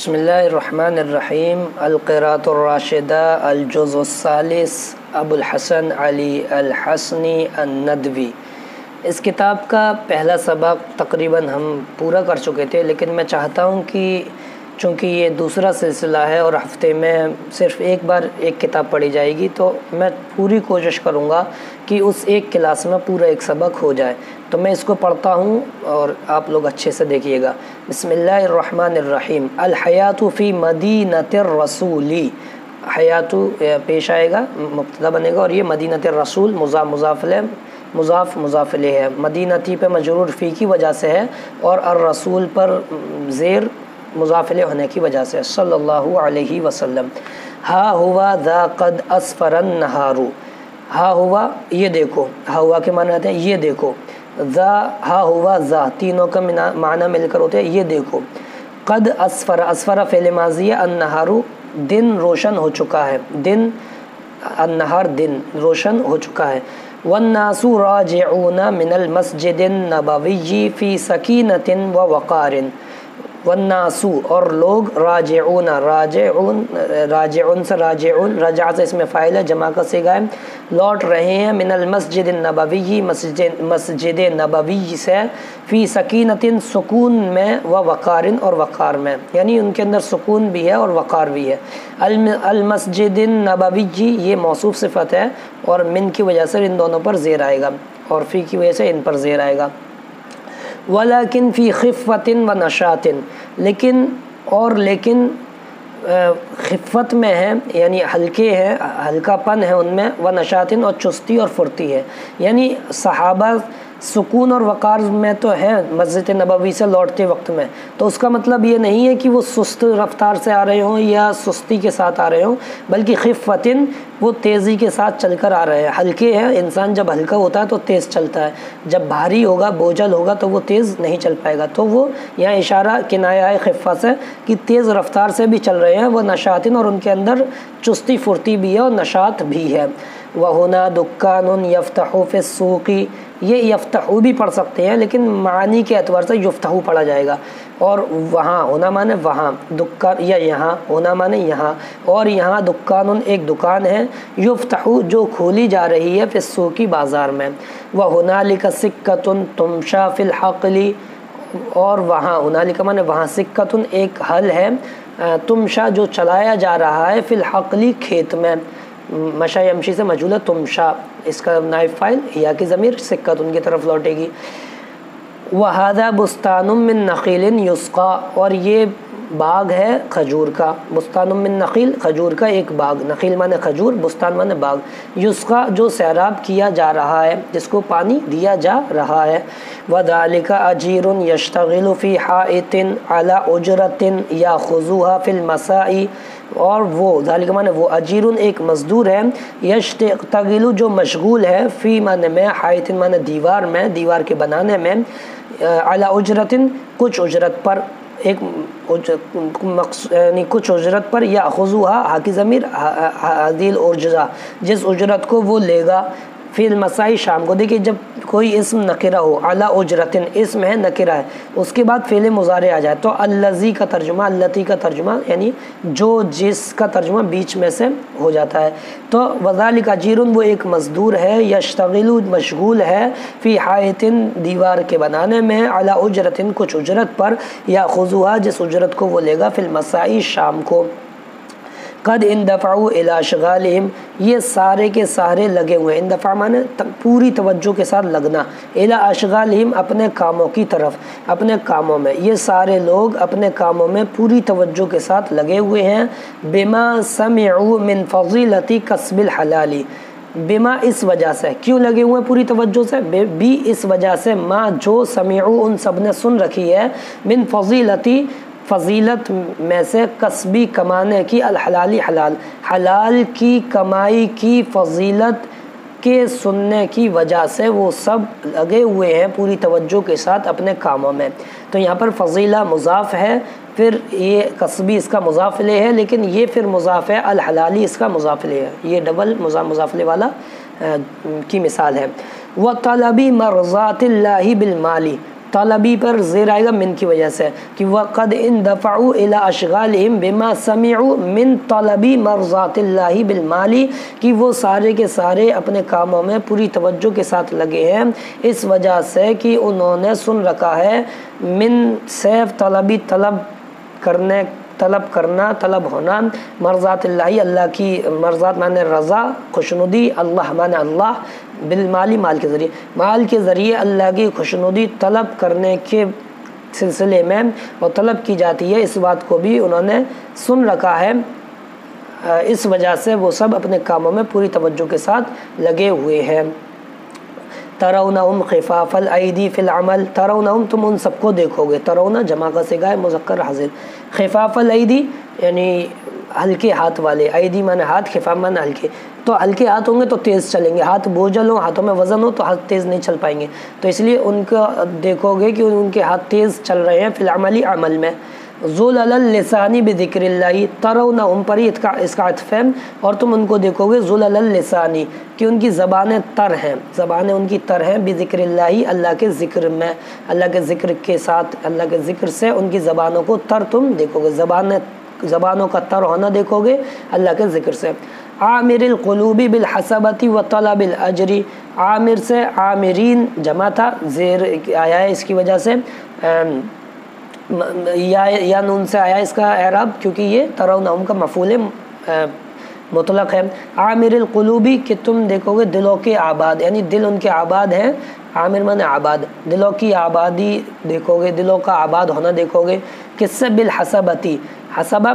بسم اللہ الرحمن الرحیم القراءۃ الراشدہ الجزء الثالث ابو الحسن علی الحسنی الندوی۔ اس کتاب کا پہلا سبق تقریباً ہم پورا کر چکے تھے، لیکن میں چاہتا ہوں کہ چونکہ یہ دوسرا سلسلہ ہے اور ہفتے میں صرف ایک بار ایک کتاب پڑھی جائے گی، تو میں پوری کوشش کروں گا کہ اس ایک کلاس میں پورا ایک سبق ہو جائے۔ تو میں اس کو پڑھتا ہوں اور آپ لوگ اچھے سے دیکھیے گا۔ بسم اللہ الرحمن الرحیم۔ الحیات فی مدینۃ الرسول، حیات پیش آئے گا، مبتدا بنے گا، اور یہ مدینۃ الرسول مضاف مضاف الیہ مضاف مضاف الیہ ہے، مدینتی پہ مجرور فی کی وجہ سے ہے، اور الرسول پر زیر مضاف الیہ ہونے کی وجہ سے، صلی اللہ علیہ وسلم۔ ہا ہوا ذا قد اسفر النہار، ہا ہوا یہ دیکھو، ہا ہوا کے معنی آتے ہیں یہ دیکھو، ذا ہا ہوا ذا تینوں کا معنی مل کر ہوتے ہیں یہ دیکھو۔ قد اسفر، اسفر فعل ماضی ہے، النہار دن روشن ہو چکا ہے، دن النہار دن روشن ہو چکا ہے۔ والناس راجعون من المسجد النبوی فی سکینۃ و وقار، والناس اور لوگ راجعون، راجعون سے راجعون، رجع سے اس میں فاعل ہے، جمع کا صیغہ ہے، لوٹ رہے ہیں، من المسجد النبوی مسجد نبوی سے، فی سکینۃ سکون میں، و وقار اور وقار میں، یعنی ان کے اندر سکون بھی ہے اور وقار بھی ہے۔ المسجد النبوی یہ موصوف صفت ہے، اور من کی وجہ سے ان دونوں پر زیر آئے گا، اور فی کی وجہ سے ان پر زیر آئے گا۔ ولیکن فی خفت و نشاط، لیکن خفت میں ہے، یعنی ہلکے ہیں، ہلکا پن ہے ان میں، و نشاط اور چستی اور پھرتی ہے، یعنی صحابہ سکون اور وقار میں تو ہیں مسجد نبوی سے لوٹتے وقت میں، تو اس کا مطلب یہ نہیں ہے کہ وہ سست رفتار سے آ رہے ہوں یا سستی کے ساتھ آ رہے ہوں، بلکہ خفتن وہ تیزی کے ساتھ چل کر آ رہے ہیں، ہلکے ہیں۔ انسان جب ہلکا ہوتا ہے تو تیز چلتا ہے، جب بھاری ہوگا بوجھل ہوگا تو وہ تیز نہیں چل پائے گا، تو وہ یہاں اشارہ کنایہ ہے خفہ سے کہ تیز رفتار سے بھی چل رہے ہیں، وہ نشاطن اور ان کے اندر چستی پھرتی بھی ہے اور نشاط بھی ہے۔ وَهُنَا دُكَّانٌ يَفْتَحُ فِي السُّوقِ، یہ یفتحو بھی پڑھ سکتے ہیں، لیکن معانی کے اعتبار سے یفتحو پڑھا جائے گا، اور وہاں ہونا مانے وہاں، دکان یا یہاں ہونا مانے یہاں، اور یہاں دکان ایک دکان ہے، یفتحو جو کھولی جا رہی ہے، فی السوق بازار میں۔ وَهُنَالِكَ سِكَّةٌ تُمْشَى فِي الْحَقْلِ، اور وہاں ہنالک مانے وہاں، سکتن ایک حل ہے، تمشا جو چلایا جا رہا ہے، فی الحقل کھیت میں، مشا یمشی سے مجھول ہے تمشا، اس کا نائب فاعل یا کی ضمیر سکتن کی طرف لوٹے گی۔ وَهَذَا بُسْتَانٌ مِّن نَخِيلٍ يُسْقَىٰ، اور یہ باغ ہے کھجور کا، بستان من نخیل کھجور کا ایک باغ، نخیل مانے کھجور، بستان مانے باغ، یسقا جو سیراب کیا جا رہا ہے، جس کو پانی دیا جا رہا ہے۔ وَذَلِكَ أَجِيرٌ يَشْتَغِلُ فِي حَائِطٍ عَلَى أُجْرَةٍ يَأْخُذُهَا فِي الْمَسَاءِ، اور وہ ذالک مانے وہ، اجیرن ایک مزدور ہے، یشتغل جو مشغول ہے، فی مانے میں، حائط مانے دیوار میں، دیوار کے بنانے میں، علی اجرت کچھ اجرت پر، ایک یعنی کچھ اجرت پر، یا خضوہا ہا کی ضمیر حدیل ارجزہ جس اجرت کو وہ لے گا، فی المسائی شام کو۔ دیکھیے جب کوئی اسم نکرہ ہو، علی اجرتن اسم ہے نکرہ ہے، اس کے بعد فعل مضارع آ جائے تو الذی کا ترجمہ، اللتی کا ترجمہ، یعنی جو جس کا ترجمہ بیچ میں سے ہو جاتا ہے۔ تو وذالک اجیرن وہ ایک مزدور ہے، یشتغل مشغول ہے، فی حائط دیوار کے بنانے میں، علی اجرتن کچھ اجرت پر، یا خضوہا جس اجرت کو وہ لے گا، فی المسائی شام کو۔ قد اندفعوا الی اشغالہم، یہ سارے کے سارے لگے ہوئے، اندفاع مانے پوری توجہ کے ساتھ لگنا، الی اشغالہم اپنے کاموں کی طرف، اپنے کاموں میں، یہ سارے لوگ اپنے کاموں میں پوری توجہ کے ساتھ لگے ہوئے ہیں۔ بما سمعوا من فضیلۃ کسب الحلال، بما اس وجہ سے، کیوں لگے ہوئے ہیں پوری توجہ سے؟ بھی اس وجہ سے، ما جو سمعوا ان سب نے سن رکھی ہے، من فضیلتی فضیلت میں سے، کسبی کمانے کی، الحلالی حلال، حلال کی کمائی کی فضیلت کے سننے کی وجہ سے وہ سب لگے ہوئے ہیں پوری توجہ کے ساتھ اپنے کاموں میں۔ تو یہاں پر فضیلہ مضاف ہے، پھر یہ کسبی اس کا مضاف الیہ ہے، لیکن یہ پھر مضاف ہے، الحلالی اس کا مضاف الیہ ہے، یہ ڈبل مضاف الیہ والا کی مثال ہے۔ وَطَلَبِ مَرْضَاتِ اللَّهِ بِالْمَالِ، طلبی پر زیر آئے گا من کی وجہ سے کہ وقد اندفعوا الى اشغالہم بما سمعوا من طلبی مرضات اللہ بالمالی، کہ وہ سارے کے سارے اپنے کاموں میں پوری توجہ کے ساتھ لگے ہیں اس وجہ سے کہ انہوں نے سن رکھا ہے من سیف طلبی طلب ہونا مرضات اللہ، اللہ کی مرضات مانے رضا، خوشنودی، اللہ مانے اللہ، بالمالی مال کے ذریعے اللہ کی خوشنودی طلب کرنے کے سلسلے میں اور طلب کی جاتی ہے، اس بات کو بھی انہوں نے سن رکھا ہے، اس وجہ سے وہ سب اپنے کاموں میں پوری توجہ کے ساتھ لگے ہوئے ہیں۔ ترونہم خفاف الایدی فی العمل، ترونہم تم ان سب کو دیکھو گے، ترونا جمع کا صیغہ ہے مذکر حاضر، خفاف الایدی یعنی ہلکے ہاتھ والے، ایدی مانے ہاتھ، خفاف مانے ہلکے، تو ہلکے ہاتھ ہوں گے تو تیز چلیں گے، ہاتھ بوجھل ہوں، ہاتھوں میں وزن ہو تو ہاتھ تیز نہیں چل پائیں گے، تو اس لیے ان کو دیکھو گے کہ ان کے ہاتھ تیز چل رہے ہیں فی العملی عمل میں۔ ذُلَلَ اللسانی بذکر اللہ، ترونہم پر ہی اس کا عطف ہے، اور تم ان کو دیکھو گے ذُلَلَ اللسانی کہ ان کی زبانیں تر ہیں، زبانیں ان کی تر ہیں بذکر اللہ، اللہ کے ذکر میں، اللہ کے ذکر کے ساتھ، اللہ کے ذکر سے ان کی زبانوں کو تر تم دیکھو گے، زبانوں کا تر ہونا دیکھو گے اللہ کے ذکر سے۔ عامر القلوب بالحسبۃ وطلب الاجر، عامر سے عامرین جمع تھا، زیر آیا ہے اس کی وجہ سے، یا نون سے آیا اس کا اعراب کیونکہ یہ ترونہم کا مفعول مطلق ہے۔ عامر القلوبی کہ تم دیکھو گے دلوں کے آباد، یعنی دل ان کے آباد ہیں، عامر مانے آباد، دلوں کی آبادی دیکھو گے، دلوں کا آباد ہونا دیکھو گے، کس سے؟ بالحسبتی، حسبہ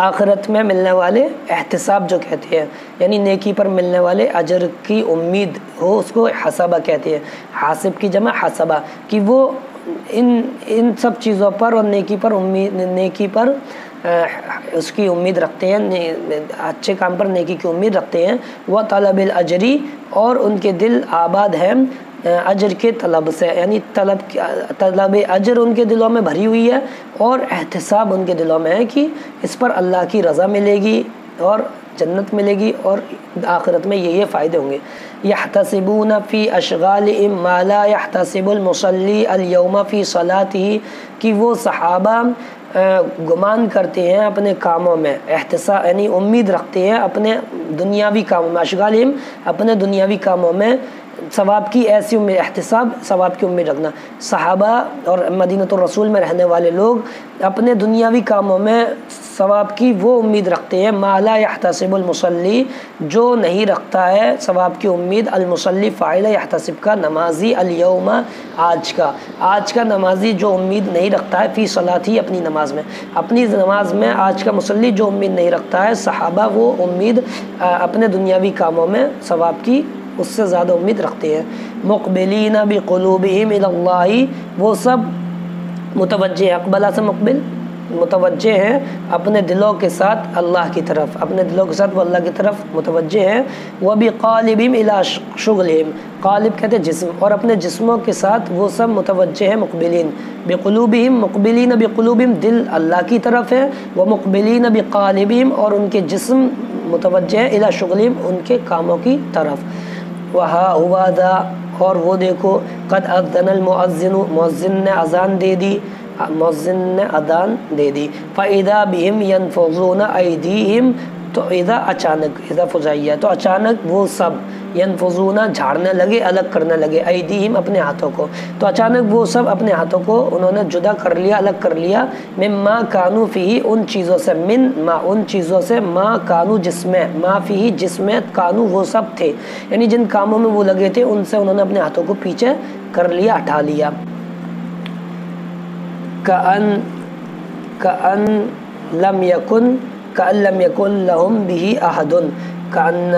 آخرت میں ملنے والے احتساب جو کہتے ہیں، یعنی نیکی پر ملنے والے اجر کی امید ہو، اس کو حسبہ کہتے ہیں، حاسب کی جمع حسبہ، کہ وہ ان سب چیزوں پر اور نیکی پر اس کی امید رکھتے ہیں، اچھے کام پر نیکی کی امید رکھتے ہیں، وہ طلب الاجری اور ان کے دل آباد ہیں اجر کے طلب سے، یعنی طلب اجر ان کے دلوں میں بھری ہوئی ہے، اور احتساب ان کے دلوں میں ہے کہ اس پر اللہ کی رضا ملے گی اور جنت ملے گی اور آخرت میں یہ فائدے ہوں گے۔ یحتسبون فی اشغالہم ما لا یحتسب المصلی الیوم فی صلاتہ، کہ وہ صحابہ گمان کرتے ہیں اپنے کاموں میں، احتساب یعنی امید رکھتے ہیں اپنے دنیاوی کاموں میں، اشغالہم اپنے دنیاوی کاموں میں ثواب کی ایسی امید، احتساب ثواب کی امید رکھنا، صحابہ اور مدینۃ الرسول میں رہنے والے لوگ اپنے دنیاوی کاموں میں ثواب کی وہ امید رکھتے ہیں، ما لا یحتسب المصلی، جو نہیں رکھتا ہے ثواب کی امید، المصلی فاعل یحتسب کا، نمازی، الیوم آج کا نمازی جو امید نہیں رکھتا ہے، فی صلاتی اپنی نماز میں آج کا مصلی جو امید نہیں رکھتا ہے، صحابہ وہ امید اپنے دنیاوی کاموں میں ثواب کی اس سے زیادہ امید رکھتے ہیں۔ مقبلین بقلوبہم الی اللہ، وہ سب متوجہ ہیں، اقبلہ سے مقبل، متوجہ ہیں اپنے دلوں کے ساتھ اللہ کی طرف، اپنے دلوں کے ساتھ وہ اللہ کی طرف متوجہ ہیں۔ وبقالبہم الی شغلہم، قالب کہتے ہیں جسم، اور اپنے جسموں کے ساتھ وہ سب متوجہ ہیں، مقبلین بقلوبہم، مقبلین بقلوبہم دل اللہ کی طرف ہے، ومقبلین بقالبہم اور ان کے جسم متوجہ ہیں، الی شغلہم ان کے کاموں کی طرف۔ وہا ہوا ذا، اور وہ دیکھو، قد اذن المؤذن، مؤذن نے اذان دے دی، فَإِذَا بِهِمْ يَنْفُضُونَ أَيْدِيهِمْ، تو اذا فضائیہ، تو اچانک وہ سب ینفضون جھاڑنے لگے، الگ کرنے لگے، ایدیہم اپنے ہاتھوں کو، تو اچانک وہ سب اپنے ہاتھوں کو انہوں نے جدا کر لیا، الگ کر لیا، مما کانوا فیہ، ان چیزوں سے، ان چیزوں سے، ما کانوا جس میں، ما فیہ جس میں، کانوا وہ سب تھے، یعنی جن کاموں میں وہ لگے تھے ان سے انہوں نے اپنے ہاتھوں کو پیچھے کر لیا، ہٹا لیا۔ کأن لم یکن لہم بہ احد، کأن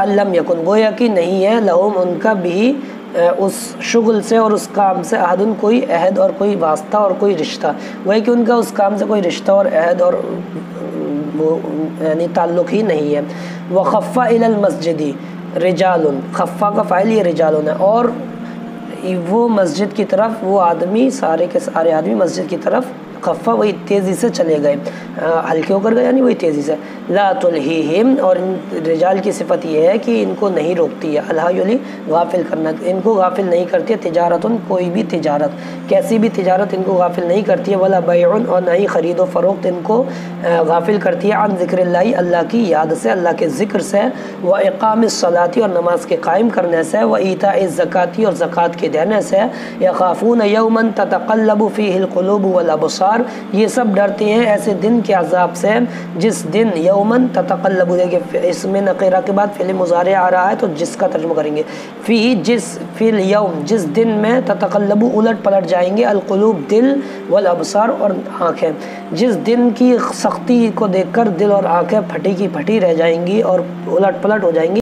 لم یکن گویا کہ نہیں ہے، لہم ان کا بھی اس شغل سے اور اس کام سے، احد کوئی عہد اور کوئی واسطہ اور کوئی رشتہ، وہی کہ ان کا اس کام سے کوئی رشتہ اور عہد اور یعنی تعلق ہی نہیں ہے۔ وخفا الی المسجد رجال، خفا کا فاعل یہ رجال ہے، اور وہ مسجد کی طرف وہ آدمی، سارے کے سارے آدمی مسجد کی طرف خفا وہی تیزی سے چلے گئے، ہلکے ہو کر گئے یعنی وہی تیزی سے۔ لا تلہیہم، اور ان رجال کی صفت یہ ہے کہ ان کو نہیں روکتی ہے، الہی غافل کرنا، ان کو غافل نہیں کرتی ہے، تجارت کوئی بھی تجارت، کیسی بھی تجارت ان کو غافل نہیں کرتی ہے، ولا بیع، اور نہ ہی خرید و فروخت ان کو غافل کرتی ہے، عن ذکر اللہ، اللہ کی یاد سے، اللہ کے ذکر سے، و اقام الصلاۃ، اور نماز کے قائم کرنے سے، و ایتاء الزکاۃ، اور زکوٰۃ کے دینے سے، یخافون یوما تتقلب فیہ القلوب والابصار، یہ سب ڈرتے ہیں ایسے دن کے عذاب سے جس دن، یومن تتقلب، دیکھیں اس میں نقیرہ کے بعد فعل مضارع آ رہا ہے تو جس کا ترجمہ کریں گے، فی جس، فی الیوم جس دن میں، تتقلب الٹ پلٹ جائیں گے، القلوب دل، والابصار اور آنکھیں، جس دن کی سختی کو دیکھ کر دل اور آنکھیں پھٹی کی پھٹی رہ جائیں گی اور الٹ پلٹ ہو جائیں گی۔